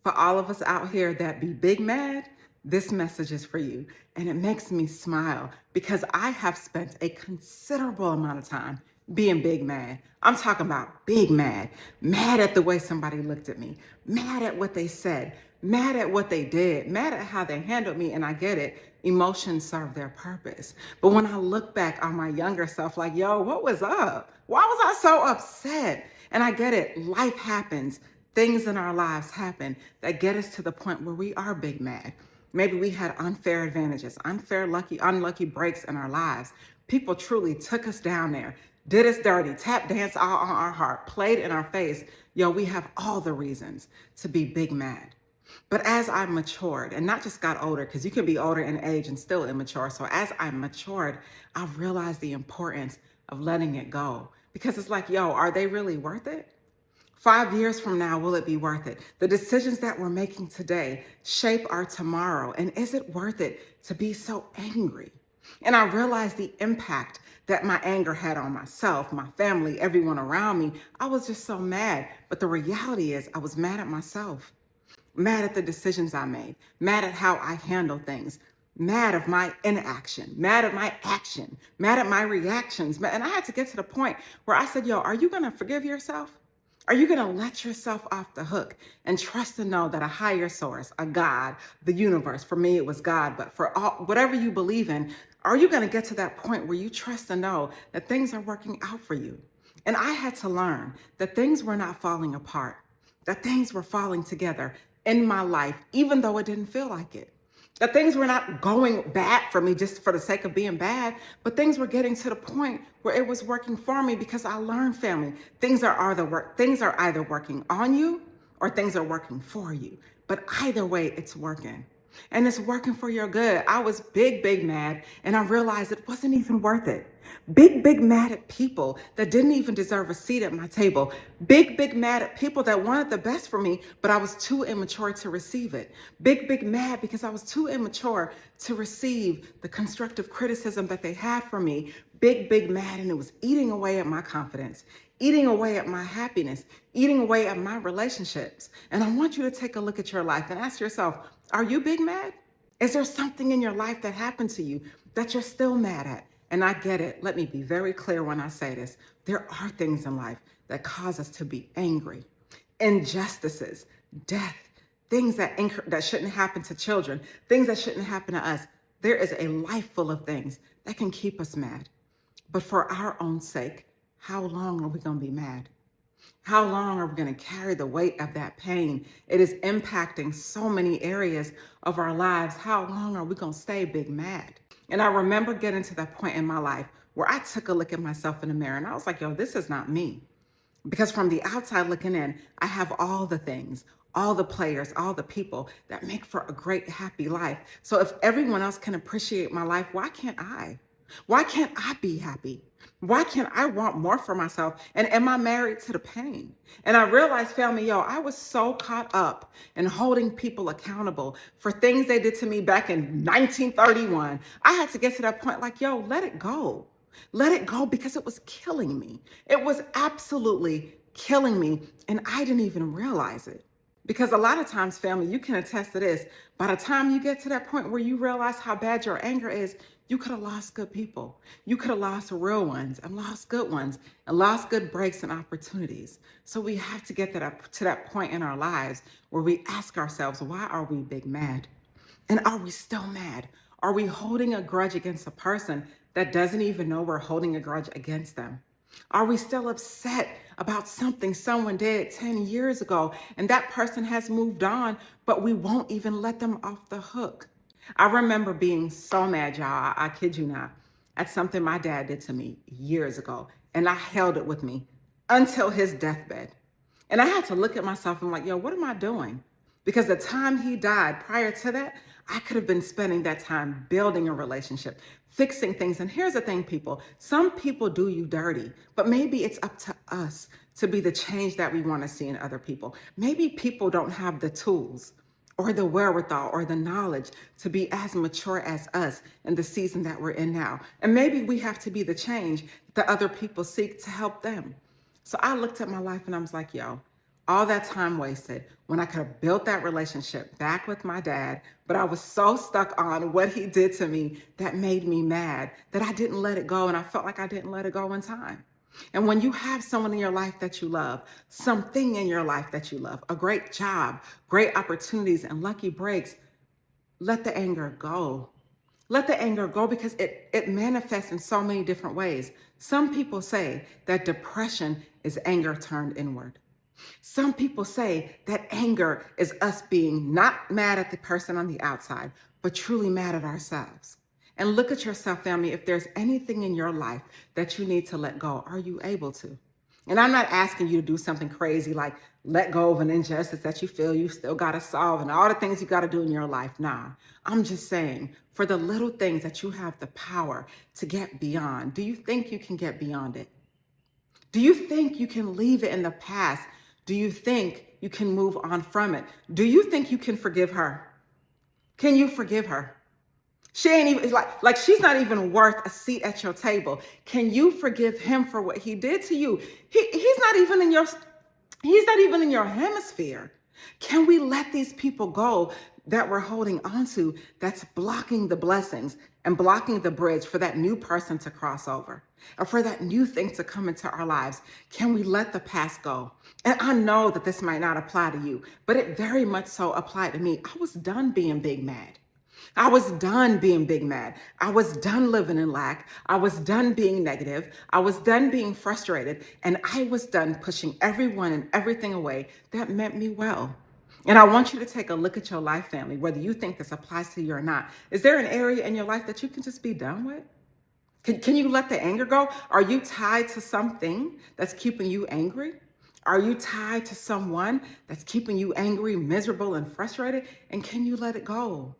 For all of us out here that be big mad, this message is for you. And it makes me smile because I have spent a considerable amount of time being big mad. I'm talking about big mad, mad at the way somebody looked at me, mad at what they said, mad at what they did, mad at how they handled me. And I get it. Emotions serve their purpose. But when I look back on my younger self, like, yo, what was up? Why was I so upset? And I get it. Life happens. Things in our lives happen that get us to the point where we are big mad. Maybe we had unfair advantages, unlucky breaks in our lives. People truly took us down there, did us dirty, tap dance all on our heart, played in our face. Yo, we have all the reasons to be big mad. But as I matured, and not just got older, because you can be older in age and still immature. So as I matured, I've realized the importance of letting it go. Because it's like, yo, are they really worth it? 5 years from now, will it be worth it? The decisions that we're making today shape our tomorrow. And is it worth it to be so angry? And I realized the impact that my anger had on myself, my family, everyone around me. I was just so mad. But the reality is I was mad at myself, mad at the decisions I made, mad at how I handled things, mad at my inaction, mad at my action, mad at my reactions. And I had to get to the point where I said, yo, are you going to forgive yourself? Are you going to let yourself off the hook and trust and know that a higher source, a God, the universe, for me it was God, but for all, whatever you believe in, are you going to get to that point where you trust and know that things are working out for you? And I had to learn that things were not falling apart, that things were falling together in my life, even though it didn't feel like it. That things were not going bad for me just for the sake of being bad, but things were getting to the point where it was working for me because I learned, family, things are either working on you or things are working for you. But either way, it's working. And it's working for your good. I was big mad, and I realized it wasn't even worth it. Big mad at people that didn't even deserve a seat at my table. Big mad at people that wanted the best for me, but I was too immature to receive it. Big mad because I was too immature to receive the constructive criticism that they had for me. Big mad, and it was eating away at my confidence, eating away at my happiness, eating away at my relationships. And I want you to take a look at your life and ask yourself, are you big mad? Is there something in your life that happened to you that you're still mad at? And I get it. Let me be very clear when I say this. There are things in life that cause us to be angry. Injustices, death, things that shouldn't happen to children, things that shouldn't happen to us. There is a life full of things that can keep us mad. But for our own sake, how long are we going to be mad? How long are we going to carry the weight of that pain? It is impacting so many areas of our lives. How long are we going to stay big mad? And I remember getting to that point in my life where I took a look at myself in the mirror and I was like, yo, this is not me. Because from the outside looking in, I have all the things, all the players, all the people that make for a great, happy life. So if everyone else can appreciate my life, why can't I? Why can't I be happy? Why can't I want more for myself? And am I married to the pain? And I realized, family, yo, I was so caught up in holding people accountable for things they did to me back in 1931. I had to get to that point like, yo, let it go. Let it go because it was killing me. It was absolutely killing me. And I didn't even realize it. Because a lot of times, family, you can attest to this. By the time you get to that point where you realize how bad your anger is, you could have lost good people. You could have lost real ones and lost good ones and lost good breaks and opportunities. So we have to get to that point in our lives where we ask ourselves, why are we big mad? And are we still mad? Are we holding a grudge against a person that doesn't even know we're holding a grudge against them? Are we still upset about something someone did 10 years ago and that person has moved on, but we won't even let them off the hook? I remember being so mad, y'all, I kid you not, at something my dad did to me years ago. And I held it with me until his deathbed. And I had to look at myself and like, yo, what am I doing? Because the time he died, prior to that, I could have been spending that time building a relationship, fixing things. And here's the thing, people, some people do you dirty, but maybe it's up to us to be the change that we want to see in other people. Maybe people don't have the tools or the wherewithal or the knowledge to be as mature as us in the season that we're in now. And maybe we have to be the change that other people seek to help them. So I looked at my life and I was like, yo, All that time wasted when I could have built that relationship back with my dad, but I was so stuck on what he did to me that made me mad that I didn't let it go, and I felt like I didn't let it go in time. And when you have someone in your life that you love, something in your life that you love, a great job, great opportunities, and lucky breaks, let the anger go. Let the anger go because it manifests in so many different ways. Some people say that depression is anger turned inward. Some people say that anger is us being not mad at the person on the outside, but truly mad at ourselves. And look at yourself, family. If there's anything in your life that you need to let go, are you able to? And I'm not asking you to do something crazy like let go of an injustice that you feel you still got to solve and all the things you got to do in your life. Nah, I'm just saying for the little things that you have the power to get beyond, do you think you can get beyond it? Do you think you can leave it in the past? Do you think you can move on from it? Do you think you can forgive her? Can you forgive her? She ain't even like she's not even worth a seat at your table. Can you forgive him for what he did to you? He's not even in your hemisphere. Can we let these people go that we're holding on to that's blocking the blessings and blocking the bridge for that new person to cross over or for that new thing to come into our lives? Can we let the past go? And I know that this might not apply to you, but it very much so applied to me. I was done being big mad. I was done being big mad. I was done living in lack. I was done being negative. I was done being frustrated. And I was done pushing everyone and everything away that meant me well. And I want you to take a look at your life, family, whether you think this applies to you or not. Is there an area in your life that you can just be done with? Can you let the anger go? Are you tied to something that's keeping you angry? Are you tied to someone that's keeping you angry, miserable, and frustrated? And can you let it go?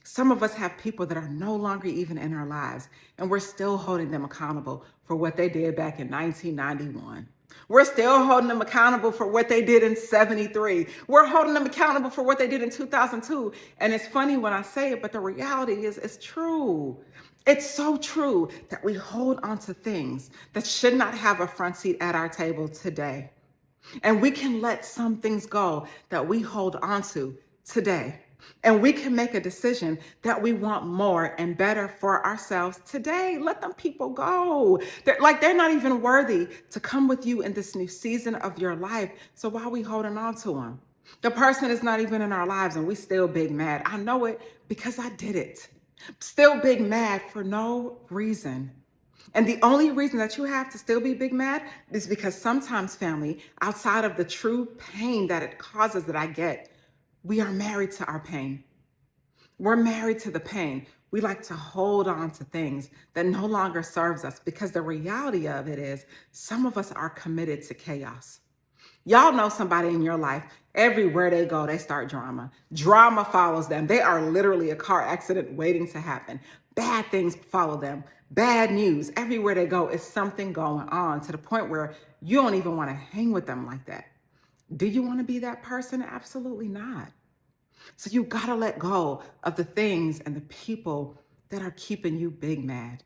Some of us have people that are no longer even in our lives, and we're still holding them accountable for what they did back in 1991. We're still holding them accountable for what they did in 73. We're holding them accountable for what they did in 2002. And it's funny when I say it, but the reality is it's true. It's so true that we hold on to things that should not have a front seat at our table today. And we can let some things go that we hold on to today. And we can make a decision that we want more and better for ourselves today. Let them people go. They're not even worthy to come with you in this new season of your life. So why are we holding on to them? The person is not even in our lives and we still big mad. I know it because I did it. Still big mad for no reason. And the only reason that you have to still be big mad is because sometimes, family, outside of the true pain that it causes that I get, we are married to our pain. We're married to the pain. We like to hold on to things that no longer serves us because the reality of it is some of us are committed to chaos. Y'all know somebody in your life, everywhere they go, they start drama. Drama follows them. They are literally a car accident waiting to happen. Bad things follow them. Bad news. Everywhere they go is something going on to the point where you don't even want to hang with them like that. Do you want to be that person? Absolutely not. So you got to let go of the things and the people that are keeping you big mad,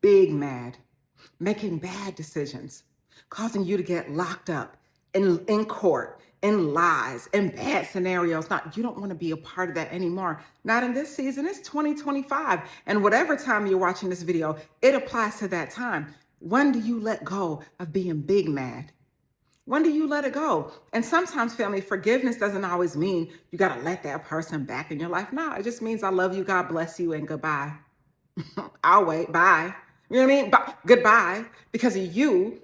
making bad decisions, causing you to get locked up in court, in lies, in bad scenarios. Not, you don't want to be a part of that anymore. Not in this season. It's 2025. And whatever time you're watching this video, it applies to that time. When do you let go of being big mad? When do you let it go? And sometimes, family, forgiveness doesn't always mean you got to let that person back in your life. No, it just means I love you, God bless you, and goodbye. I'll wait. Bye. You know what I mean? Goodbye. Because you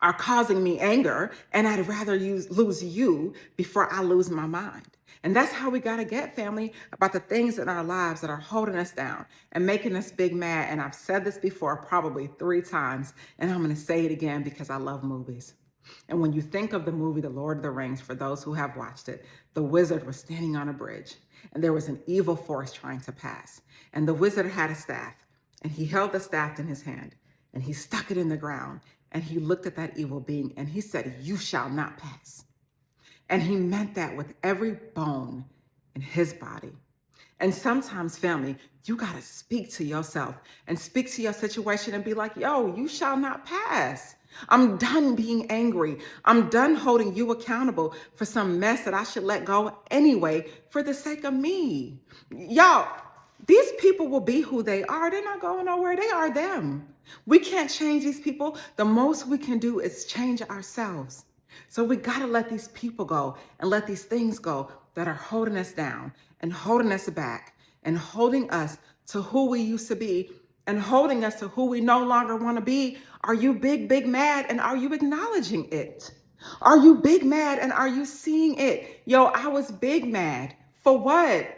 are causing me anger, and I'd rather lose you before I lose my mind. And that's how we got to get, family, about the things in our lives that are holding us down and making us big mad. And I've said this before probably 3 times, and I'm going to say it again because I love movies. And when you think of the movie, The Lord of the Rings, for those who have watched it, the wizard was standing on a bridge and there was an evil force trying to pass. And the wizard had a staff and he held the staff in his hand and he stuck it in the ground and he looked at that evil being and he said, "You shall not pass." And he meant that with every bone in his body. And sometimes, family, you got to speak to yourself and speak to your situation and be like, yo, you shall not pass. I'm done being angry. I'm done holding you accountable for some mess that I should let go anyway for the sake of me. Y'all, these people will be who they are. They're not going nowhere. They are them. We can't change these people. The most we can do is change ourselves. So we got to let these people go and let these things go that are holding us down and holding us back and holding us to who we used to be and holding us to who we no longer want to be. Are you big, big mad? And are you acknowledging it? Are you big mad and are you seeing it? Yo, I was big mad. For what?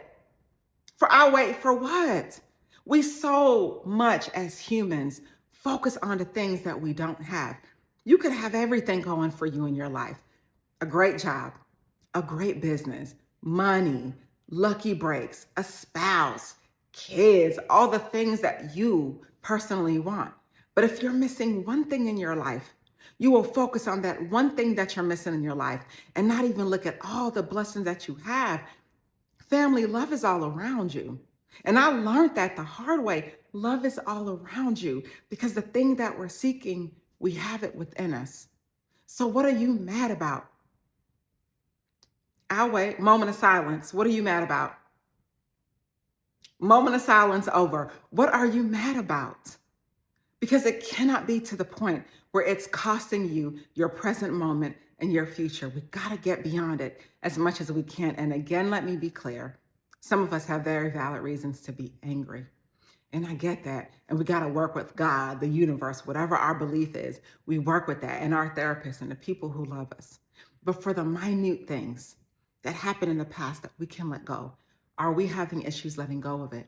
For what? We so much as humans focus on the things that we don't have. You could have everything going for you in your life. A great job, a great business, money, lucky breaks, a spouse, kids, all the things that you personally want. But if you're missing one thing in your life, you will focus on that one thing that you're missing in your life and not even look at all the blessings that you have. Family, love is all around you. And I learned that the hard way. Love is all around you because the thing that we're seeking, we have it within us. So what are you mad about? I'll wait. Moment of silence. What are you mad about? Moment of silence over. What are you mad about? Because it cannot be to the point where it's costing you your present moment and your future. We got to get beyond it as much as we can. And again, let me be clear. Some of us have very valid reasons to be angry. And I get that. And we got to work with God, the universe, whatever our belief is. We work with that and our therapists and the people who love us. But for the minute things that happened in the past that we can let go, are we having issues letting go of it?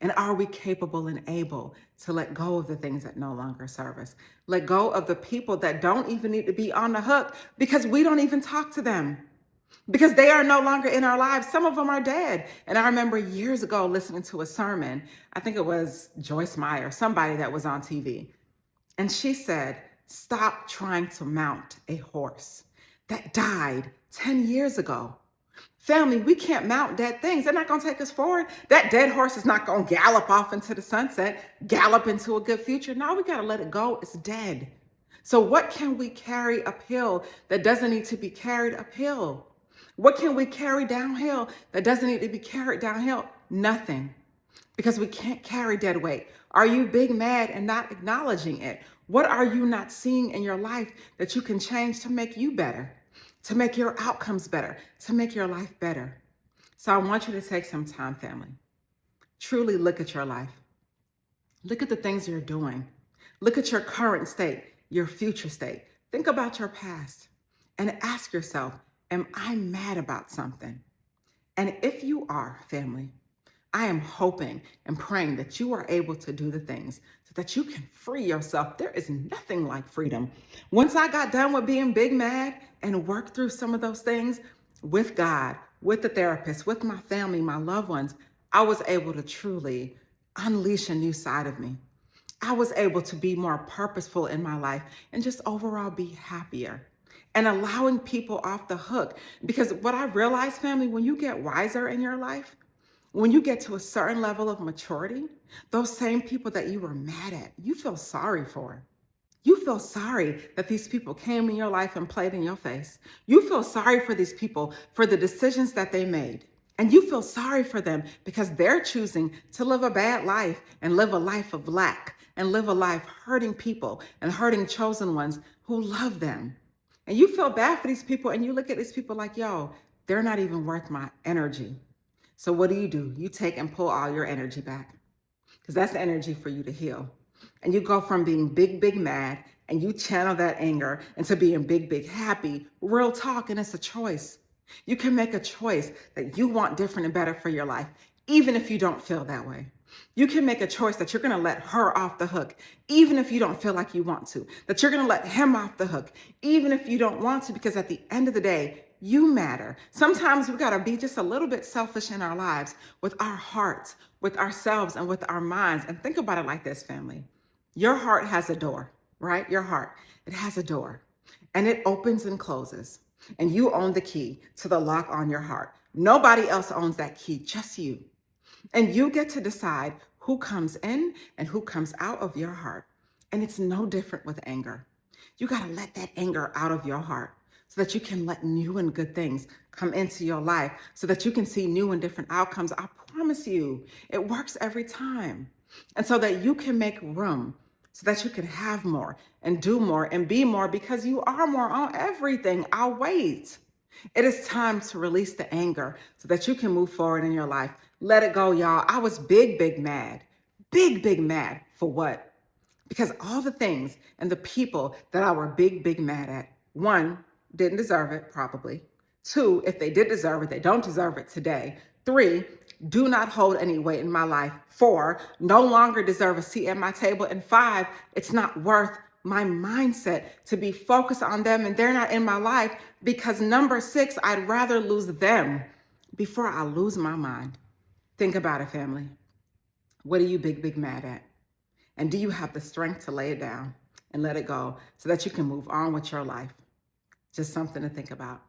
And are we capable and able to let go of the things that no longer serve us? Let go of the people that don't even need to be on the hook because we don't even talk to them because they are no longer in our lives. Some of them are dead. And I remember years ago listening to a sermon. I think it was Joyce Meyer, somebody that was on TV. And she said, stop trying to mount a horse that died 10 years ago. Family, we can't mount dead things. They're not going to take us forward. That dead horse is not going to gallop off into the sunset, gallop into a good future. No, we got to let it go. It's dead. So what can we carry uphill that doesn't need to be carried uphill? What can we carry downhill that doesn't need to be carried downhill? Nothing. Because we can't carry dead weight. Are you big mad and not acknowledging it? What are you not seeing in your life that you can change to make you better? To make your outcomes better, to make your life better. So I want you to take some time, family. Truly look at your life. Look at the things you're doing. Look at your current state, your future state. Think about your past and ask yourself, am I mad about something? And if you are, family, I am hoping and praying that you are able to do the things so that you can free yourself. There is nothing like freedom. Once I got done with being big mad and worked through some of those things with God, with the therapist, with my family, my loved ones, I was able to truly unleash a new side of me. I was able to be more purposeful in my life and just overall be happier and allowing people off the hook. Because what I realized, family, when you get wiser in your life, when you get to a certain level of maturity, those same people that you were mad at, you feel sorry for. You feel sorry that these people came in your life and played in your face. You feel sorry for these people for the decisions that they made. And you feel sorry for them because they're choosing to live a bad life and live a life of lack and live a life hurting people and hurting chosen ones who love them. And you feel bad for these people and you look at these people like, yo, they're not even worth my energy. So what do? You take and pull all your energy back because that's the energy for you to heal. And you go from being big, big mad and you channel that anger into being big, big happy, real talk. And it's a choice. You can make a choice that you want different and better for your life, even if you don't feel that way. You can make a choice that you're going to let her off the hook, even if you don't feel like you want to, that you're going to let him off the hook, even if you don't want to, because at the end of the day, you matter. Sometimes we got to be just a little bit selfish in our lives with our hearts, with ourselves, and with our minds. And think about it like this, family. Your heart has a door, right? Your heart, it has a door and it opens and closes. And you own the key to the lock on your heart. Nobody else owns that key, just you. And you get to decide who comes in and who comes out of your heart. And it's no different with anger. You got to let that anger out of your heart so that you can let new and good things come into your life, so that you can see new and different outcomes. I promise you, it works every time. And so that you can make room so that you can have more and do more and be more, because you are more on everything. I'll wait. It is time to release the anger so that you can move forward in your life. Let it go, y'all. I was big mad. Big mad for what? Because all the things and the people that I were big mad at, one, didn't deserve it, probably. Two, if they did deserve it, they don't deserve it today. Three, do not hold any weight in my life. Four, no longer deserve a seat at my table. And five, it's not worth my mindset to be focused on them and they're not in my life, because number six, I'd rather lose them before I lose my mind. Think about it, family. What are you big mad at? And do you have the strength to lay it down and let it go so that you can move on with your life? Just something to think about.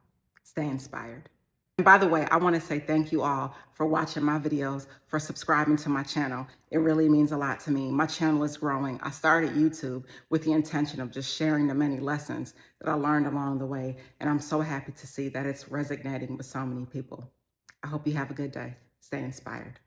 Stay inspired. And by the way, I want to say thank you all for watching my videos, for subscribing to my channel. It really means a lot to me. My channel is growing. I started YouTube with the intention of just sharing the many lessons that I learned along the way. And I'm so happy to see that it's resonating with so many people. I hope you have a good day. Stay inspired.